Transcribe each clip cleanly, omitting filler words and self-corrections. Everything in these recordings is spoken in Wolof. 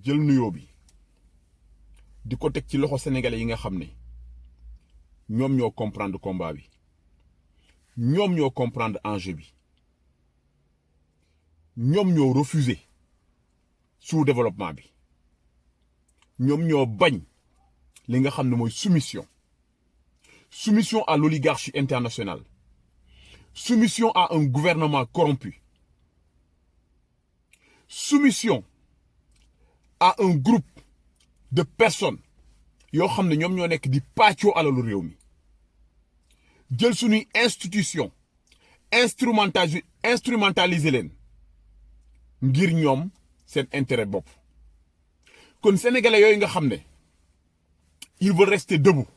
jël nuyoo bi di ko teg ci loxo sénégalais yi nga xam ne ñoom ñoo comprendre combat bi ñoom ñoo comprendre enjeu bi ñoom ñoo refuser sous-développement bi ñoom ñoo bañ li nga xam ne mooy soumission à l'oligarchie internationale, soumission à un gouvernement corrompu, soumission à un groupe de personnes yoo xam ne ñoom ñoo nekk di pàccoo alalu réew mi jël suñuy institution instrumentaliser leen ngir ñoom seen intérêt bopp. kon sénégalais yooyu nga xam ne ils veulent rester debout,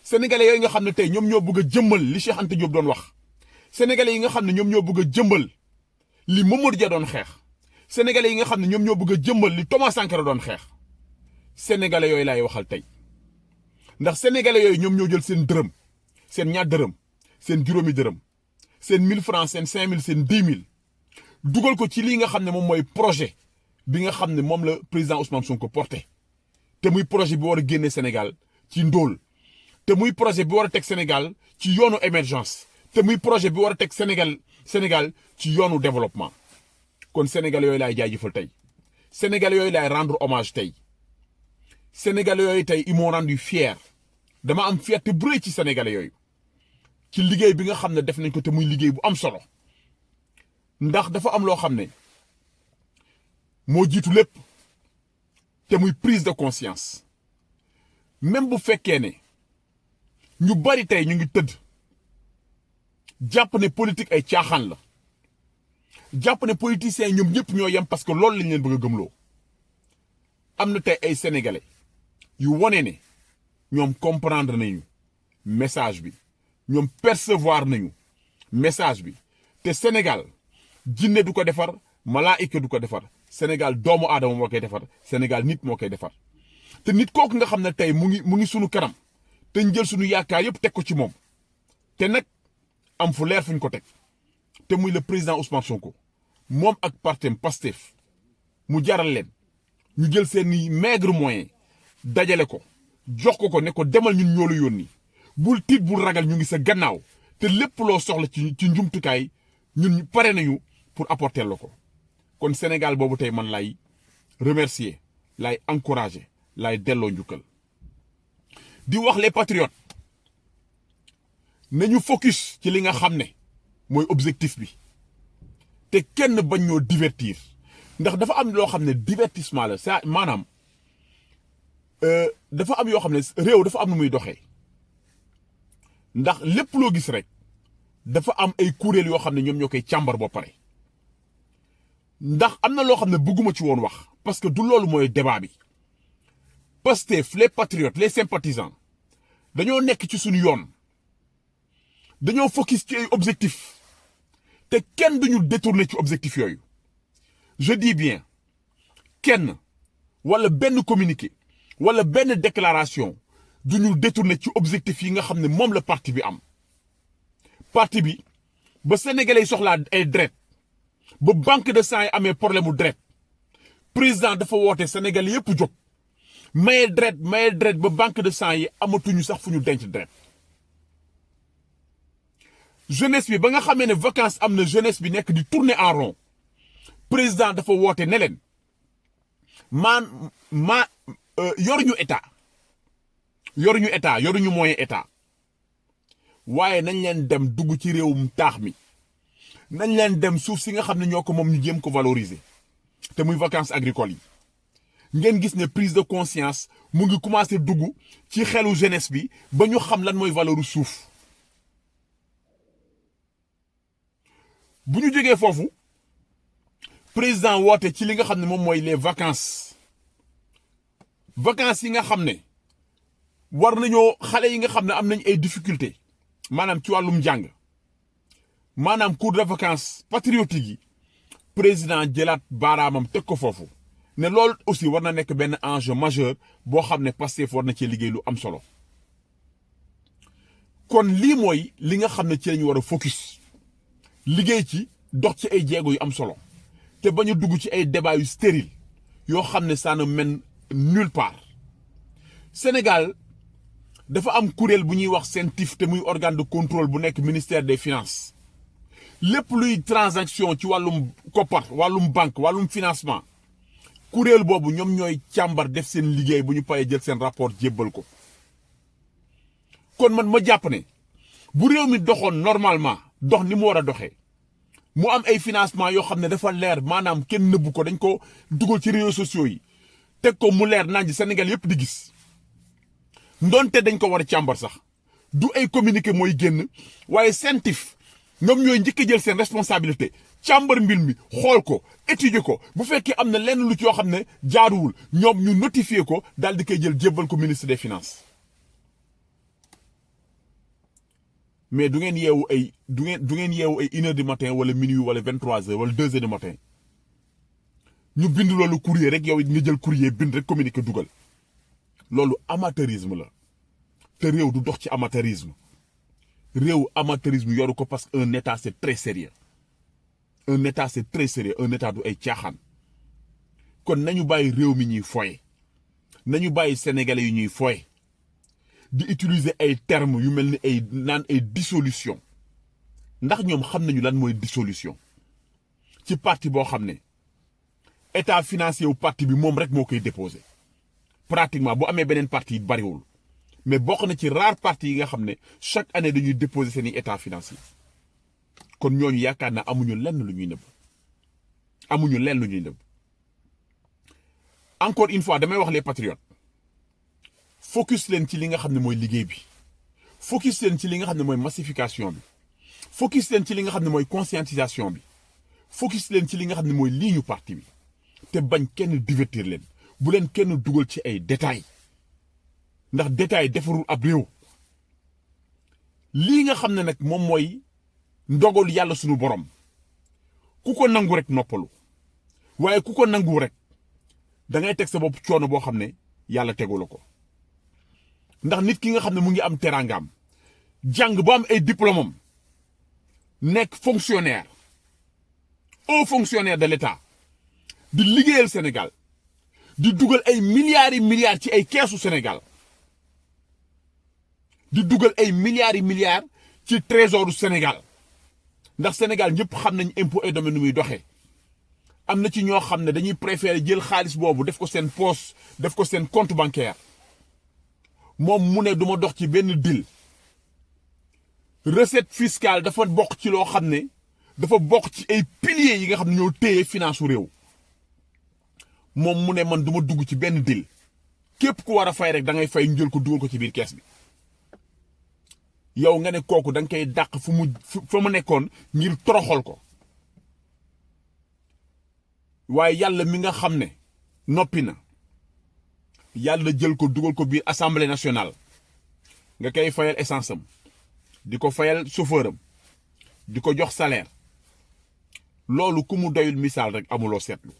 sénégalais yooyu nga xam ne tey ñoom ñoo bëgg a jëmmal li Cheikh Anta Diop doon wax, sénégalais yi nga xam ne ñoom ñoo bëgg a jëmmal li Mamadou Dia doon xeex, sénégalais yi nga xam ne ñoom ñoo bëgg a jëmmal li Thomas Sankara doon xeex, sénégalais yooyu laay waxal tey. ndax sénégalais yooyu ñoom ñoo jël seen dërëm, seen ñaar dërëm, seen juróomi dërëm, seen 1000 francs, seen 5000, seen 10 000 dugal ko ci lii nga xam ne moom mooy projet bi nga xam ne moom la président Ousmane Sonko porté, te muy projet bi war a génne Sénégal ci ndóol, te muy projet bi war a teg Sénégal ci yoonu émergence, te muy projet bi war a teg Sénégal ci yoonu développement. kon Sénégal yooyu laay jaajëfal tey, Sénégal yooyu laay rendre hommage tey, Sénégal yooyu tey ils m'ont rendu fier. dama am fierté bu rëy ci Sénégalais yooyu ci liggéey bi nga xam ne def nañ ko te muy liggéey bu am solo. ndax dafa am loo xam ne moo jiitu lépp te muy prise de conscience. même bu fekkee ne ñu bari tey ñu ngi tëdd jàpp ne politique ay caaxaan la, jàpp ne politiciens ñoom ñëpp ñoo yem parce que loolu lañ leen bëgg a gëmloo. am na tey ay sénégalais yu wone ne ñoom comprendre nañu message bi, ñoom percevoir nañu message bi. te Sénégal jinne du ko defar, malaayika du ko defar, Sénégal doomu aadama moo koy defar, Sénégal nit moo koy defar. te nit kooku nga xam ne tey mu ngi sunu kanam te ñu jël sunu yaakaar yëpp teg ko ci moom, te nag am fu leer fu ñu ko teg, te muy le président Ousmane Sonko moom ak partem Pastef mu jaral leen ñu jël seeni maigre moyen dajale ko jox ko ne ko demal ñun ñoo la yónni, bul tiit bul ragal, ñu ngi sa gannaaw, te lépp loo soxla ci njumtukaay ñun pare nañu pour apporter la ko. kon Sénégal boobu tey man lay remercier, lay encourager, lay delloo njukkal. di wax les patriotes nañu focus ci li nga xam ne mooy objectif bi, te kenn bañ ñoo divertir. ndax dafa am loo xam ne divertissement la, ça maanaam dafa am yoo xam ne réew dafa am nu muy doxee. ndax lépp loo gis rek dafa am ay kuréel yoo xam ne ñoom ñoo koy càmbar ba pare. ndax am na loo xam ne bëgguma ci woon wax parce que du loolu mooy débat bi. Pastef, les patriotes, les sympathisants dañoo nekk ci suñu yoon, dañoo focus ci ay objectifs te kenn duñu détourner ci objectifs yooyu. je dis bien kenn wala benn communiqué wala benn déclaration duñu détourner ci objectifs yi nga xam ne moom la parti bi am. parti bi ba sénégalais yi soxlaa ay deret, ba banque de sang yi amee problème mu deret, président dafa woote sénégalais yëpp jóg maye deret ba banque de sang yi amatuñu sax fu ñu denc deret. jeunesse bi ba nga xamee ne vacances am na, jeunesse bi nekk di tourner en rond, président dafa woote ne leen yoruñu état, yoruñu moyen état, waaye nañ leen dem dugg ci réewum taax mi, nañ leen dem suuf si nga xam ne ñoo ko moom ñu jéem ko valoriser, te muy vacances agricoles yi. ngeen gis ne prise de conscience mu ngi commencé dugg ci xelu jeunesse bi ba ñu xam lan mooy valeuru suuf. bu ñu jógee foofu, président woote ci li nga xam ne moom mooy les vacances yi nga xam ne war nañoo, xale yi nga xam ne am nañ ay difficultés maanaam ci wàllum njàng, maanaam cours de vacances patriotique yi, président jëlaat baaraamam teg ko foofu ne loolu aussi war na nekk benn enjeu majeur boo xam ne Pastef war na cee liggéey lu am solo. kon lii mooy li nga xam ne ci lañu war a focus, liggéey ci, dox ci ay jéego yu am solo, te bañ a dugg ci ay débat yu stérile yoo xam ne ça ne mène nulle part. Sénégal dafa am kuréel bu ñuy wax CENTIF te muy organe de contrôle bu nekk ministère des finances lépp luy transaction ci wàllum koppar wàllum banque wàllum financement kuréel boobu ñoom ñooy càmbar def seen liggéey bu ñu paree jël seen rapport jébbal ko. kon man ma jàpp ne bu réew mi doxoon normalement dox ni mu war a doxee mu am ay financement yoo xam ne dafa leer maanaam kenn nëbbu ko dañ ko dugal ci réseaux sociaux yi teg ko mu leer naan ji Sénégal yépp di gis ndonte dañ ko war a càmbar sax du ay communiqué mooy génn waaye CENTIF ñoom ñooy njëkk a jël seen responsabilité càmbar mbir mi xool ko étudier ko bu fekkee am na lenn lu ci yoo xam ne jaaruwul ñoom ñu notifier ko daal di koy jël jébbal ko ministre des finances. mais du ngeen yeewu ay du ngeen yeewu ay 1h du matin wala minuit wala 23h wala 2h du matin ñu bind loolu courrier rek yow it nga jël courrier bind rek communiqué dugal loolu amateurisme la te réew du dox ci amateurisme réew amateurisme yoru ko parce que un état c'est très sérieux un état c'est très sérieux un état du ay caaxaan kon nañu bàyyi réew mi ñuy foye nañu bàyyi sénégalais yi ñuy foye di utiliser ay termes yu mel ni ay naan ay dissolution ndax ñoom xam nañu lan mooy dissolution ci parti boo xam ne état financier wu parti bi moom rek moo koy déposé pratiquement bu amee beneen parti yi bariwul mais bokk na ci rare parti yi nga xam ne chaque année dañuy déposer seeni état financier kon ñooñu yaakaar naa amuñu lenn lu ñuy nëbb amuñu lenn lu ñuy nëbb encore une fois damay wax les patriotes focus leen ci li nga xam ne mooy liggéey bi focus leen ci li nga xam ne mooy massification bi focus leen ci li nga xam ne mooy conscientisation bi focus leen ci li nga xam ne mooy ligne parti bi te bañ kenn divertir leen bu leen kenn dugal ci ay détails ndax détails defarul ab réew lii nga xam ne nag moom mooy ndogalu yàlla sunu borom ku ko nangu rek noppalu waaye ku ko nangu rek da ngay teg sa bopp coono boo xam ne yàlla tegu la ko ndax nit ki nga xam ne mu ngi am teraangaam jàng ba am ay diplôme am nekk fonctionnaire haut fonctionnaire de l'État di liggéeyal Sénégal di dugal ay milliards yi milliards ci ay keesu Sénégal di dugal ay milliards yi milliards ci trésor du Sénégal ndax Sénégal ñëpp xam nañ impôt et domaine nu muy doxee am na ci ñoo xam ne dañuy préférer jël xaalis boobu def ko seen poche def ko seen compte bancaire moom mu ne duma dox ci benn deal recette fiscale dafa bokk ci loo xam ne dafa bokk ci ay piliers yi nga xam ne ñoo téye finance su réew moom mu ne man duma dugg ci benn deal képp ku war a fay rek da ngay fay ñu jël ko dugal ko ci biir kees bi yow nga ne kooku da nga koy dàq fu mu nekkoon ngir toroxal ko waaye yàlla mi nga xam ne noppi na yàlla jël ko dugal ko biir assemblée nationale nga koy fayal essence am di ko fayal chauffeur am di ko jox salaire loolu ku mu doyul misaal rek amuloo seetlu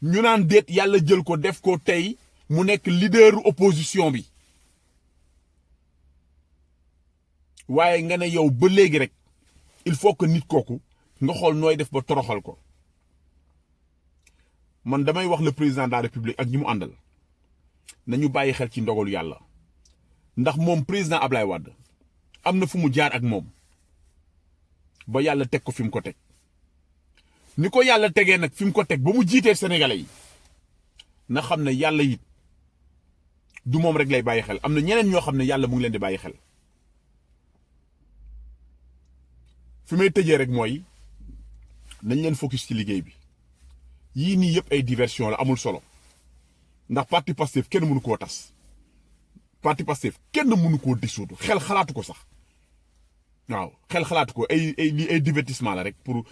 ñu naan déet yàlla jël ko def ko tey mu nekk leaderu opposition bi waaye nga ne yow ba léegi rek il faut que nit kooku nga xool nooy def ba toroxal ko man damay wax le président de la république ak ñi mu àndal nañu bàyyi xel ci ndogalu yàlla ndax moom président Ablaye Wade am na fu mu jaar ak moom ba yàlla teg ko fi mu ko teg ni ko yàlla tegee nag fi mu ko teg ba mu jiitee sénégalais yi na xam ne yàlla it du moom rek lay bàyyi xel am na ñeneen ñoo xam ne yàlla mu ngi leen di bàyyi xel fi may tëjee rek mooy nañ leen focus ci liggéey bi yii nii yëpp ay diversion la amul solo ndax parti Pastef kenn mënu koo tas parti Pastef kenn mënu koo dissoudre xel xalaatu ko sax waaw xel xalaatu ko ay divertissement la rek pour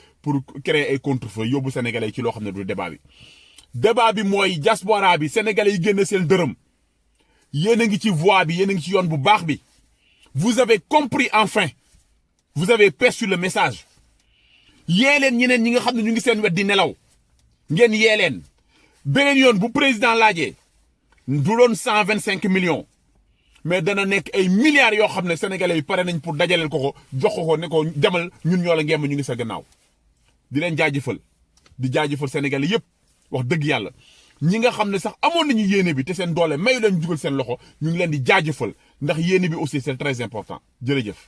créer ay contre-feu yóbbu sénégalais yi ci loo xam ne du débat bi mooy diaspora bi sénégalais yi génne seen dërëm yéen a ngi ci voie bi yéen a ngi ci yoon bu baax bi vous avez compris enfin vous avez perçu le message yee leen ñeneen ñi nga xam ne ñu ngi seen wet di nelaw ngeen yee leen beneen yoon bu président laajee du doon 125 millions mais dana nekk ay milliards yoo xam ne sénégalais yi pare nañ pour dajaleel ko jox ko ne ko demal ñun ñoo la ngeem ñu ngi sa gannaaw di leen jaajëfal di jaajëfal sénégalais yëpp wax dëgg yàlla ñi nga xam ne sax amoon nañu yéene bi te seen doole mayu leen jugal seen loxo ñu ngi leen di jaajëfal ndax yéene bi aussi c'est très important jërëjëf.